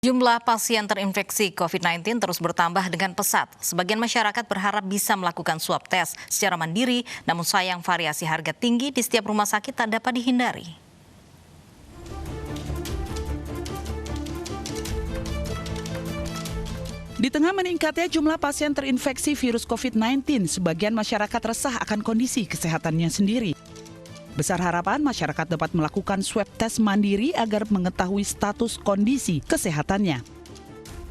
Jumlah pasien terinfeksi COVID-19 terus bertambah dengan pesat. Sebagian masyarakat berharap bisa melakukan swab test secara mandiri, namun sayang variasi harga tinggi di setiap rumah sakit tak dapat dihindari. Di tengah meningkatnya jumlah pasien terinfeksi virus COVID-19, sebagian masyarakat resah akan kondisi kesehatannya sendiri. Besar harapan masyarakat dapat melakukan swab test mandiri agar mengetahui status kondisi kesehatannya.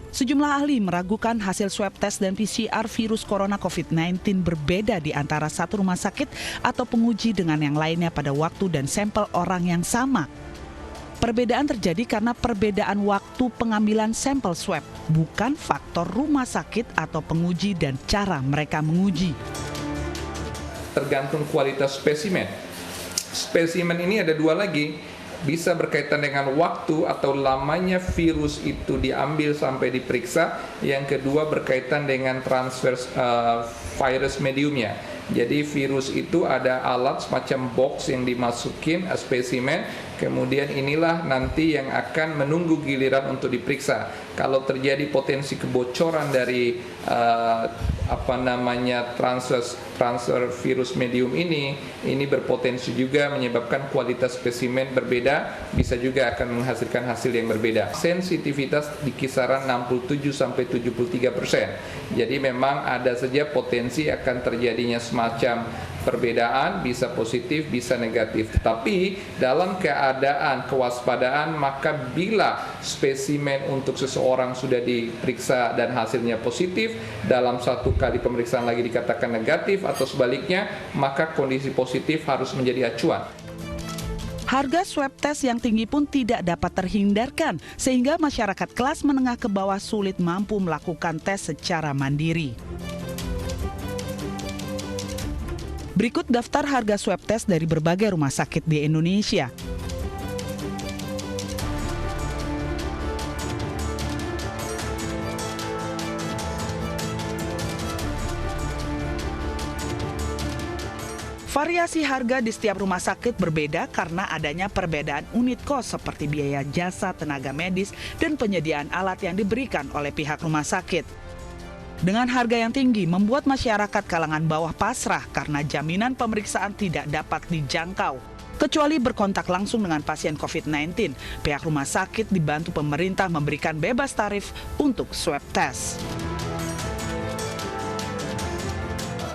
Sejumlah ahli meragukan hasil swab test dan PCR virus corona COVID-19 berbeda di antara satu rumah sakit atau penguji dengan yang lainnya pada waktu dan sampel orang yang sama. Perbedaan terjadi karena perbedaan waktu pengambilan sampel swab, bukan faktor rumah sakit atau penguji dan cara mereka menguji. Tergantung kualitas spesimen. Spesimen ini ada dua lagi, bisa berkaitan dengan waktu atau lamanya virus itu diambil sampai diperiksa. Yang kedua berkaitan dengan transfer virus mediumnya. Jadi virus itu ada alat semacam box yang dimasukin spesimen, kemudian inilah nanti yang akan menunggu giliran untuk diperiksa. Kalau terjadi potensi kebocoran dari transfer virus medium ini berpotensi juga menyebabkan kualitas spesimen berbeda, bisa juga akan menghasilkan hasil yang berbeda. Sensitivitas di kisaran 67-73%. Jadi memang ada saja potensi akan terjadinya semacam perbedaan, bisa positif, bisa negatif. Tapi dalam keadaan kewaspadaan, maka bila spesimen untuk seseorang sudah diperiksa dan hasilnya positif, dalam satu kali pemeriksaan lagi dikatakan negatif atau sebaliknya, maka kondisi positif harus menjadi acuan. Harga swab test yang tinggi pun tidak dapat terhindarkan, sehingga masyarakat kelas menengah ke bawah sulit mampu melakukan tes secara mandiri. Berikut daftar harga swab test dari berbagai rumah sakit di Indonesia. Variasi harga di setiap rumah sakit berbeda karena adanya perbedaan unit kos seperti biaya jasa, tenaga medis, dan penyediaan alat yang diberikan oleh pihak rumah sakit. Dengan harga yang tinggi membuat masyarakat kalangan bawah pasrah karena jaminan pemeriksaan tidak dapat dijangkau. Kecuali berkontak langsung dengan pasien COVID-19, pihak rumah sakit dibantu pemerintah memberikan bebas tarif untuk swab test.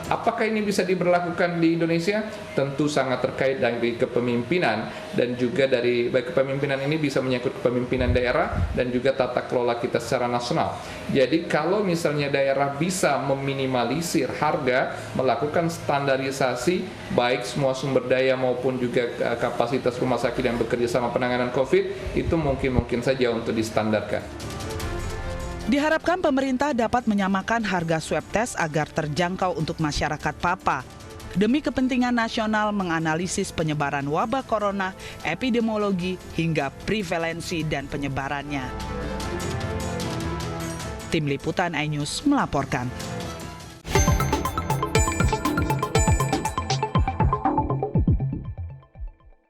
Apakah ini bisa diberlakukan di Indonesia? Tentu sangat terkait dari kepemimpinan dan juga dari baik kepemimpinan ini bisa menyangkut kepemimpinan daerah dan juga tata kelola kita secara nasional. Jadi kalau misalnya daerah bisa meminimalisir harga, melakukan standarisasi baik semua sumber daya maupun juga kapasitas rumah sakit yang bekerja sama penanganan COVID, itu mungkin saja untuk distandarkan. Diharapkan pemerintah dapat menyamakan harga swab test agar terjangkau untuk masyarakat Papa. Demi kepentingan nasional menganalisis penyebaran wabah corona, epidemiologi, hingga prevalensi dan penyebarannya. Tim Liputan iNews melaporkan.